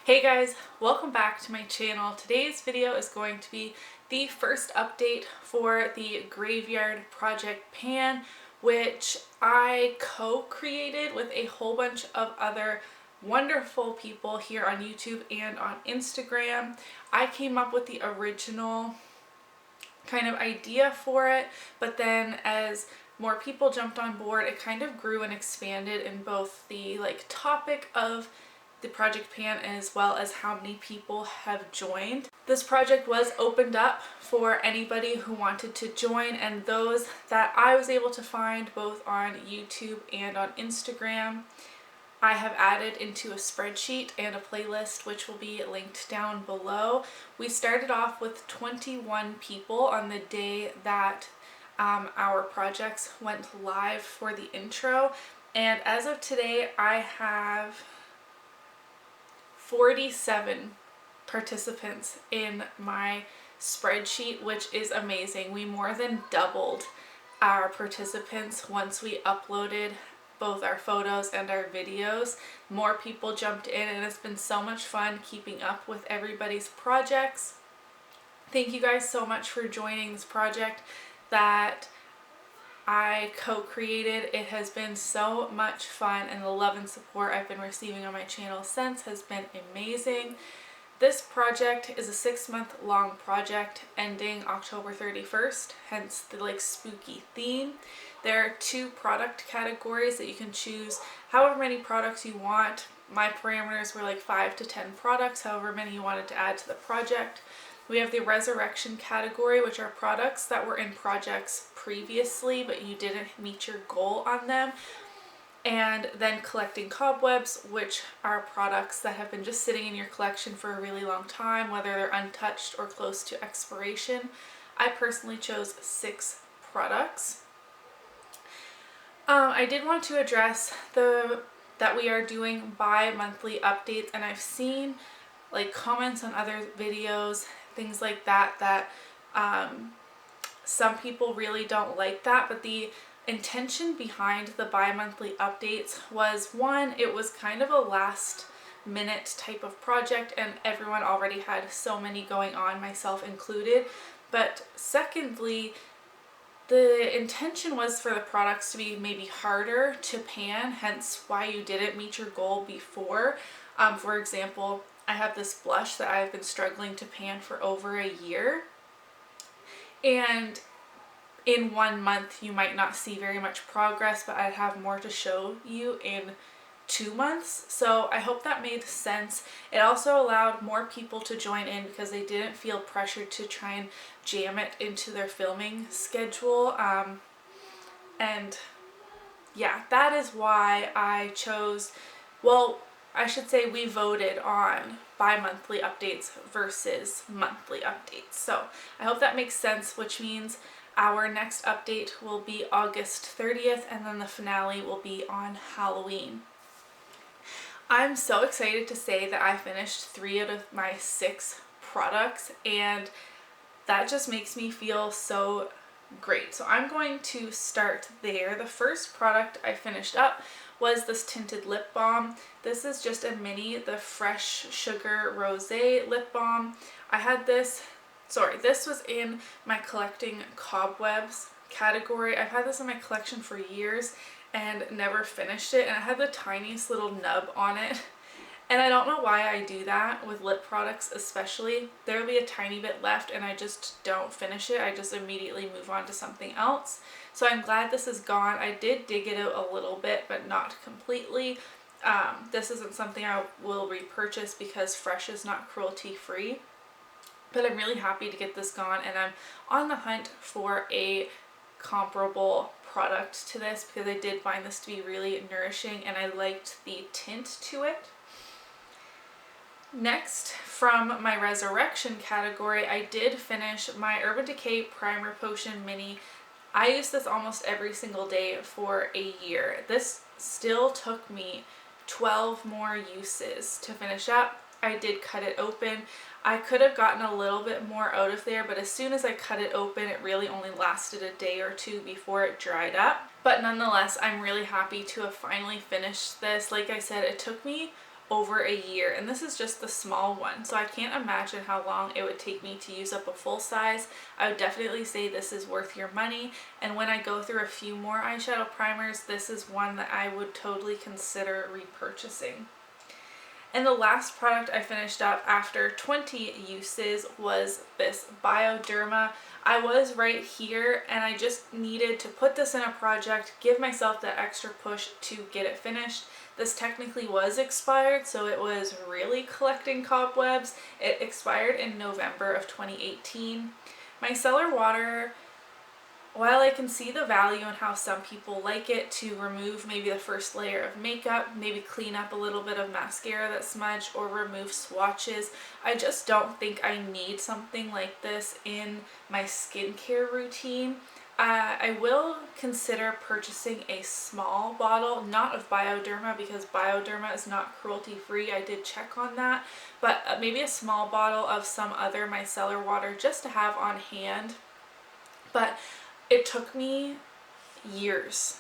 Hey guys, welcome back to my channel. Today's video is going to be the first update for the Graveyard Project Pan, which I co-created with a whole bunch of other wonderful people here on YouTube and on Instagram. I came up with the original kind of idea for it, but then as more people jumped on board, it kind of grew and expanded in both the topic of the project pan as well as how many people have joined. This project was opened up for anybody who wanted to join, and those that I was able to find both on YouTube and on Instagram, I have added into a spreadsheet and a playlist, which will be linked down below. We started off with 21 people on the day that our projects went live for the intro, and as of today I have 47 participants in my spreadsheet, which is amazing. We more than doubled our participants once we uploaded both our photos and our videos. More people jumped in, and it's been so much fun keeping up with everybody's projects. Thank you guys so much for joining this project that I co-created. It has been so much fun, and the love and support I've been receiving on my channel since has been amazing. This project is a 6-month long project ending October 31st, hence the spooky theme. There are 2 product categories that you can choose however many products you want. My parameters were 5 to 10 products, however many you wanted to add to the project. We have the resurrection category, which are products that were in projects previously but you didn't meet your goal on them. And then collecting cobwebs, which are products that have been just sitting in your collection for a really long time, whether they're untouched or close to expiration. I personally chose 6 products. I did want to address that we are doing bi-monthly updates, and I've seen comments on other videos, things like that, some people really don't like that, but the intention behind the bi-monthly updates was, one, it was kind of a last minute type of project and everyone already had so many going on, myself included, but secondly, the intention was for the products to be maybe harder to pan, hence why you didn't meet your goal before. For example, I have this blush that I've been struggling to pan for over a year, and in 1 month you might not see very much progress, but I'd have more to show you in 2 months. So I hope that made sense. It also allowed more people to join in because they didn't feel pressured to try and jam it into their filming schedule. And yeah, that is why I chose, well, I should say we voted on bi-monthly updates versus monthly updates. So I hope that makes sense, which means our next update will be August 30th, and then the finale will be on Halloween. I'm so excited to say that I finished 3 out of my 6 products, and that just makes me feel so great. So I'm going to start there. The first product I finished up was this tinted lip balm. This is just a mini, the Fresh Sugar Rosé lip balm. I had this, this was in my collecting cobwebs category. I've had this in my collection for years and never finished it, and it had the tiniest little nub on it. And I don't know why I do that with lip products especially. There'll be a tiny bit left and I just don't finish it. I just immediately move on to something else. So I'm glad this is gone. I did dig it out a little bit, but not completely. This isn't something I will repurchase because Fresh is not cruelty free. But I'm really happy to get this gone, and I'm on the hunt for a comparable product to this because I did find this to be really nourishing and I liked the tint to it. Next, from my resurrection category, I did finish my Urban Decay Primer Potion Mini. I use this almost every single day for a year. This still took me 12 more uses to finish up. I did cut it open. I could have gotten a little bit more out of there, but as soon as I cut it open, it really only lasted a day or 2 before it dried up. But nonetheless, I'm really happy to have finally finished this. Like I said, it took me over a year, and this is just the small one, so I can't imagine how long it would take me to use up a full size. I would definitely say this is worth your money, and when I go through a few more eyeshadow primers, this is one that I would totally consider repurchasing. And the last product I finished up after 20 uses was this Bioderma. I was right here and I just needed to put this in a project, give myself that extra push to get it finished. This technically was expired, so it was really collecting cobwebs. It expired in November of 2018. Micellar water, while I can see the value in how some people like it to remove maybe the first layer of makeup, maybe clean up a little bit of mascara that smudged, or remove swatches, I just don't think I need something like this in my skincare routine. I will consider purchasing a small bottle, not of Bioderma because Bioderma is not cruelty free. I did check on that, but maybe a small bottle of some other micellar water just to have on hand. But it took me years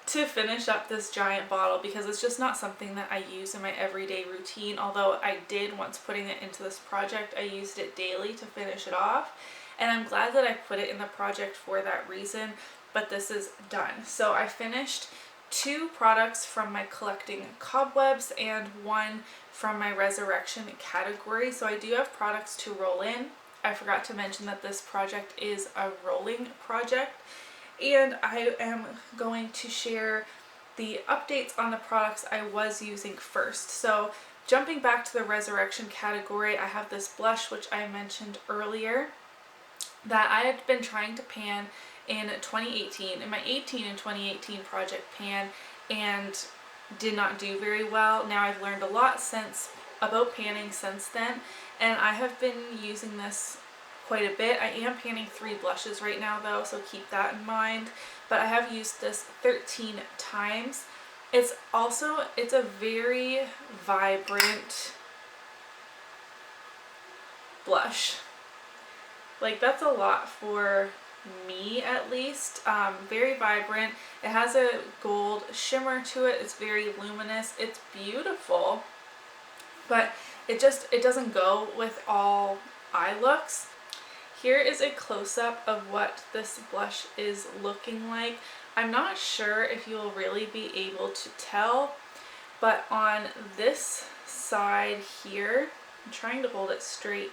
to finish up this giant bottle because it's just not something that I use in my everyday routine. Although I did, once putting it into this project, I used it daily to finish it off. And I'm glad that I put it in the project for that reason, but this is done. So I finished 2 products from my collecting cobwebs and 1 from my resurrection category. So I do have products to roll in. I forgot to mention that this project is a rolling project, and I am going to share the updates on the products I was using first. So jumping back to the resurrection category, I have this blush which I mentioned earlier that I had been trying to pan in 2018, in my 18 and 2018 project pan, and did not do very well. Now I've learned a lot about panning since then, and I have been using this quite a bit. I am panning 3 blushes right now though, so keep that in mind, but I have used this 13 times. It's a very vibrant blush. Like, that's a lot for me, at least. Very vibrant. It has a gold shimmer to it. It's very luminous. It's beautiful, but it doesn't go with all eye looks. Here is a close-up of what this blush is looking like. I'm not sure if you'll really be able to tell, but on this side here, I'm trying to hold it straight,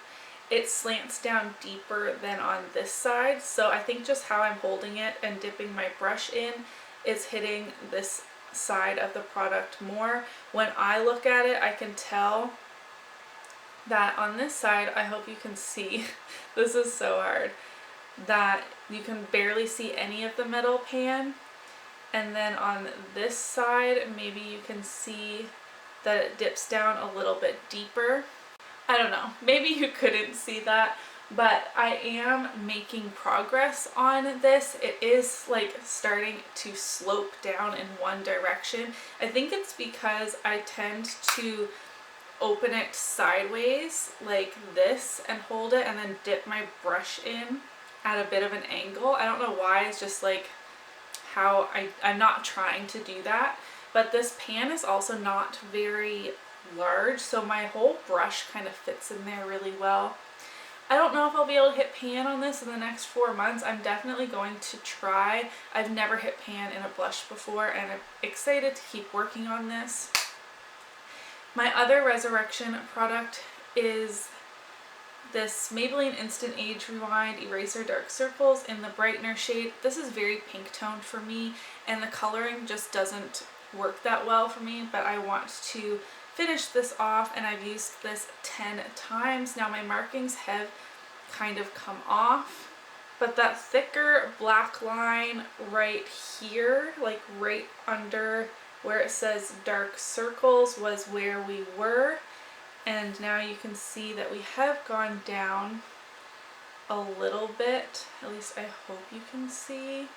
it slants down deeper than on this side. So I think just how I'm holding it and dipping my brush in, it's hitting this side of the product more. When I look at it, I can tell that on this side, I hope you can see, this is so hard, that you can barely see any of the metal pan. And then on this side, maybe you can see that it dips down a little bit deeper. I don't know, maybe you couldn't see that, but I am making progress on this. It is like starting to slope down in one direction. I think it's because I tend to open it sideways like this and hold it and then dip my brush in at a bit of an angle. I don't know why, it's just like how I'm not trying to do that. But this pan is also not very large, so my whole brush kind of fits in there really well. I don't know if I'll be able to hit pan on this in the next 4 months. I'm definitely going to try. I've never hit pan in a blush before, and I'm excited to keep working on this. My other resurrection product is this Maybelline Instant Age Rewind Eraser Dark Circles in the Brightener shade. This is very pink toned for me, and the coloring just doesn't work that well for me, but I want to finish this off, and I've used this 10 times. Now my markings have kind of come off, but that thicker black line right here, like right under where it says dark circles, was where we were. And now you can see that we have gone down a little bit. At least I hope you can see.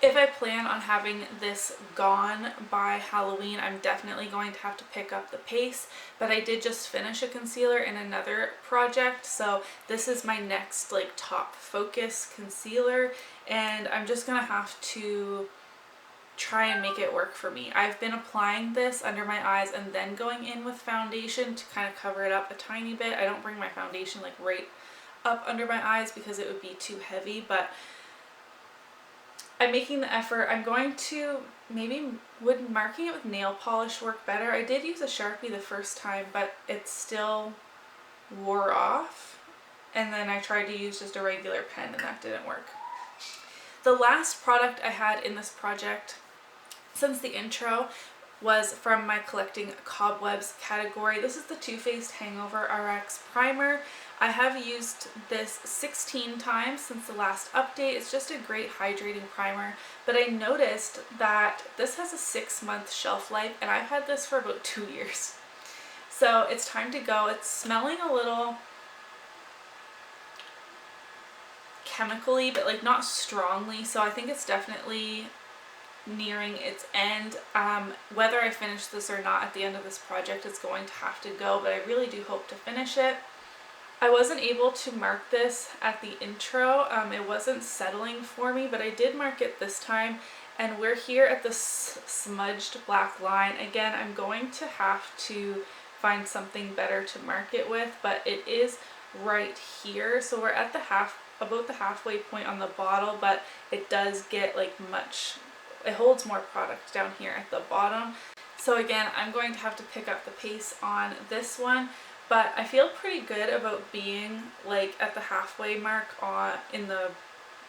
If I plan on having this gone by Halloween, I'm definitely going to have to pick up the pace, but I did just finish a concealer in another project, so this is my next like top focus concealer, and I'm just gonna have to try and make it work for me. I've been applying this under my eyes and then going in with foundation to kind of cover it up a tiny bit. I don't bring my foundation like right up under my eyes because it would be too heavy, but I'm making the effort. I'm going to, would marking it with nail polish work better? I did use a Sharpie the first time, but it still wore off. And then I tried to use just a regular pen and that didn't work. The last product I had in this project since the intro was from my collecting cobwebs category. This is the Faced HangoveRX primer. I have used this 16 times since the last update. It's just a great hydrating primer, but I noticed that this has a 6-month shelf life and I've had this for about 2 years. So it's time to go. It's smelling a little chemically, but like not strongly, so I think it's definitely nearing its end. Whether I finish this or not at the end of this project, it's going to have to go, but I really do hope to finish it. I wasn't able to mark this at the intro. It wasn't settling for me, but I did mark it this time, and we're here at the smudged black line. Again, I'm going to have to find something better to mark it with, but it is right here. So we're at about the halfway point on the bottle, but it does get like it holds more product down here at the bottom. So again, I'm going to have to pick up the pace on this one, but I feel pretty good about being like at the halfway mark in the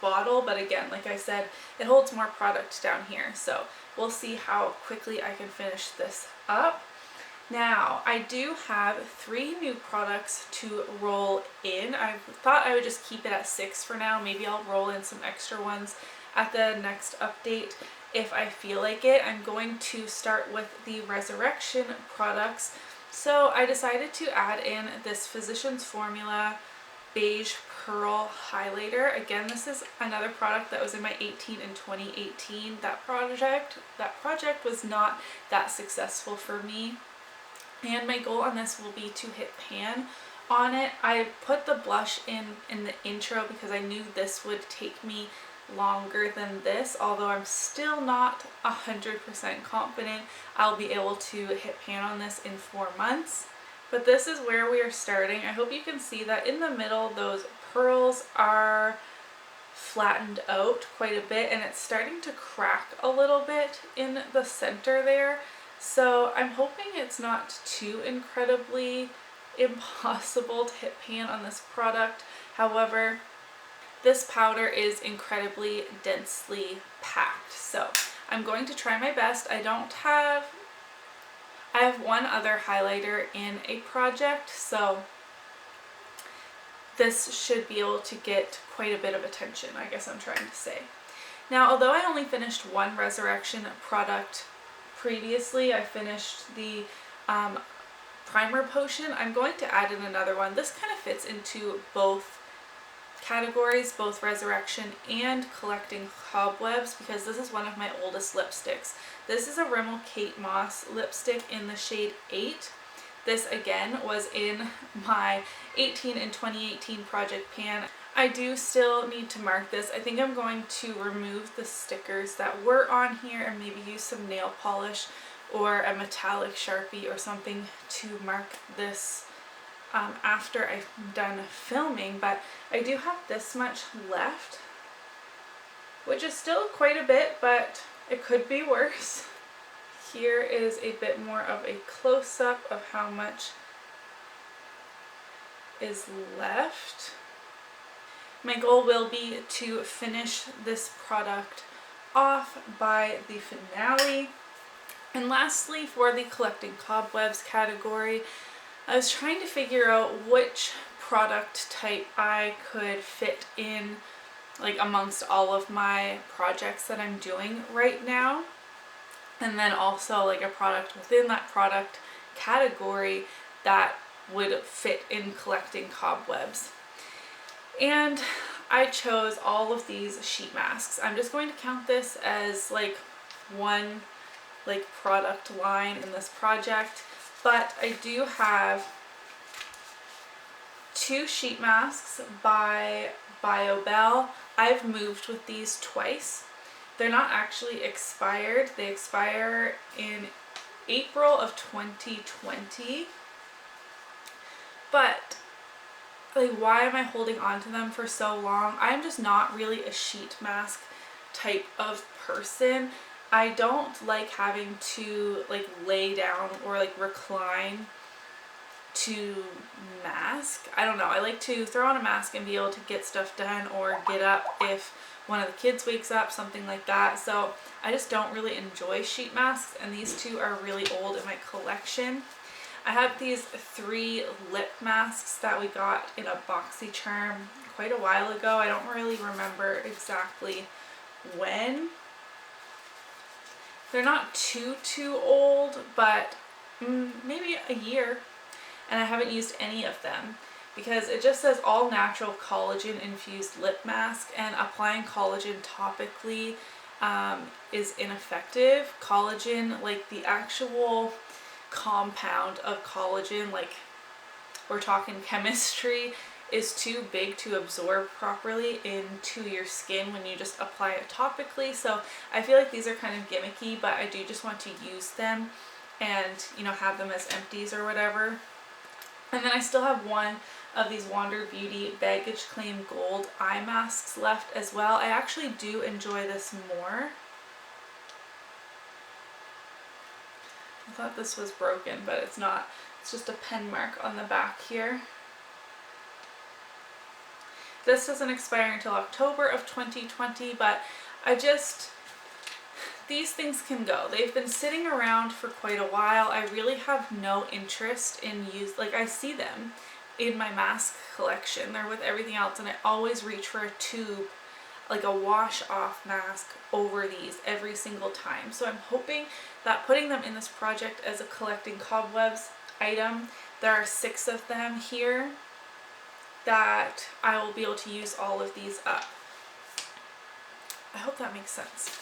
bottle. But again, like I said, it holds more product down here, so we'll see how quickly I can finish this up. Now, I do have 3 new products to roll in. I thought I would just keep it at 6 for now. Maybe I'll roll in some extra ones at the next update if I feel like it. I'm going to start with the Resurrection products. So I decided to add in this Physicians Formula Beige Pearl Highlighter. Again, this is another product that was in my 18 and 2018. That project was not that successful for me. And my goal on this will be to hit pan on it. I put the blush in the intro because I knew this would take me longer than this, although I'm still not 100% confident I'll be able to hit pan on this in 4 months. But this is where we are starting. I hope you can see that in the middle those pearls are flattened out quite a bit and it's starting to crack a little bit in the center there. So I'm hoping it's not too incredibly impossible to hit pan on this product. However, this powder is incredibly densely packed. So I'm going to try my best. I have one other highlighter in a project, so this should be able to get quite a bit of attention, I guess I'm trying to say. Now, although I only finished one Resurrection product previously, I finished the primer potion, I'm going to add in another one. This kind of fits into both categories, both Resurrection and collecting cobwebs, because this is one of my oldest lipsticks. This is a Rimmel Kate Moss lipstick in the shade 8. This again was in my 18 and 2018 project pan. I do still need to mark this. I think I'm going to remove the stickers that were on here and maybe use some nail polish or a metallic Sharpie or something to mark this after I'm done filming. But I do have this much left, which is still quite a bit, but it could be worse. Here is a bit more of a close-up of how much is left. My goal will be to finish this product off by the finale. And lastly, for the collecting cobwebs category, I was trying to figure out which product type I could fit in like amongst all of my projects that I'm doing right now. And then also like a product within that product category that would fit in collecting cobwebs. And I chose all of these sheet masks. I'm just going to count this as like one like product line in this project, but I do have 2 sheet masks by Biobelle. I've moved with these twice. They're not actually expired. They expire in April of 2020. But like, why am I holding on to them for so long? I'm just not really a sheet mask type of person. I don't like having to like lay down or like recline to mask. I don't know. I like to throw on a mask and be able to get stuff done or get up if one of the kids wakes up, something like that. So I just don't really enjoy sheet masks, and these two are really old in my collection. I have these 3 lip masks that we got in a BoxyCharm quite a while ago. I don't really remember exactly when. They're not too old, but maybe a year, and I haven't used any of them because it just says all natural collagen infused lip mask, and applying collagen topically is ineffective. Collagen, like the actual compound of collagen, like we're talking chemistry, is too big to absorb properly into your skin when you just apply it topically. So I feel like these are kind of gimmicky, but I do just want to use them and, you know, have them as empties or whatever. And then I still have one of these Wander Beauty Baggage Claim Gold eye masks left as well. I actually do enjoy this more. I thought this was broken, but it's not. It's just a pen mark on the back here. This doesn't expire until October of 2020, but these things can go. They've been sitting around for quite a while. I really have no interest in like I see them in my mask collection. They're with everything else, and I always reach for a tube, like a wash off mask over these every single time. So I'm hoping that putting them in this project as a collecting cobwebs item, there are 6 of them here, that I will be able to use all of these up. I hope that makes sense.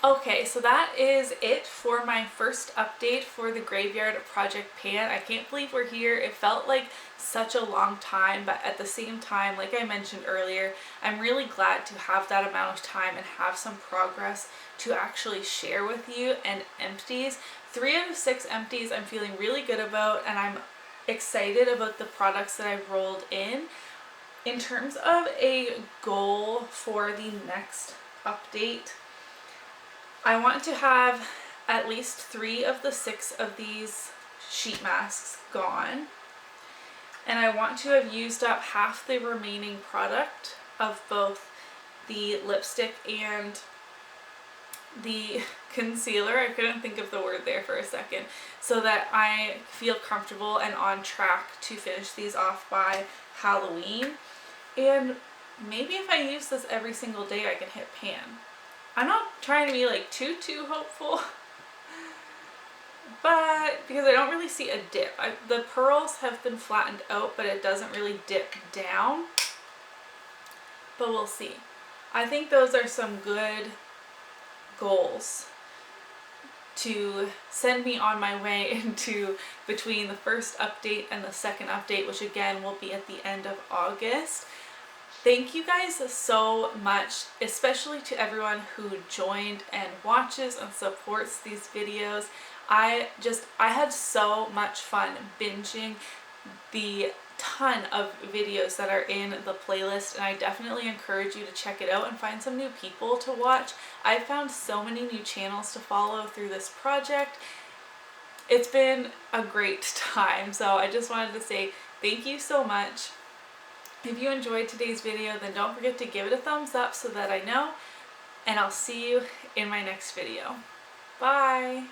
Okay, so that is it for my first update for the Graveyard Project Pan. I can't believe we're here. It felt like such a long time, but at the same time, like I mentioned earlier, I'm really glad to have that amount of time and have some progress to actually share with you. And empties, 3 out of 6 empties I'm feeling really good about, and I'm excited about the products that I've rolled in. In terms of a goal for the next update, I want to have at least 3 of the 6 of these sheet masks gone, and I want to have used up half the remaining product of both the lipstick and the concealer. I couldn't think of the word there for a second, so that I feel comfortable and on track to finish these off by Halloween. And maybe if I use this every single day, I can hit pan. I'm not trying to be like too hopeful, but because I don't really see a dip. The pearls have been flattened out, but it doesn't really dip down, but we'll see. I think those are some good goals to send me on my way into between the first update and the second update, which again will be at the end of August. Thank you guys so much, especially to everyone who joined and watches and supports these videos. I had so much fun binging the ton of videos that are in the playlist, and I definitely encourage you to check it out and find some new people to watch. I found so many new channels to follow through this project. It's been a great time, so I just wanted to say thank you so much. If you enjoyed today's video, then don't forget to give it a thumbs up so that I know, and I'll see you in my next video. Bye!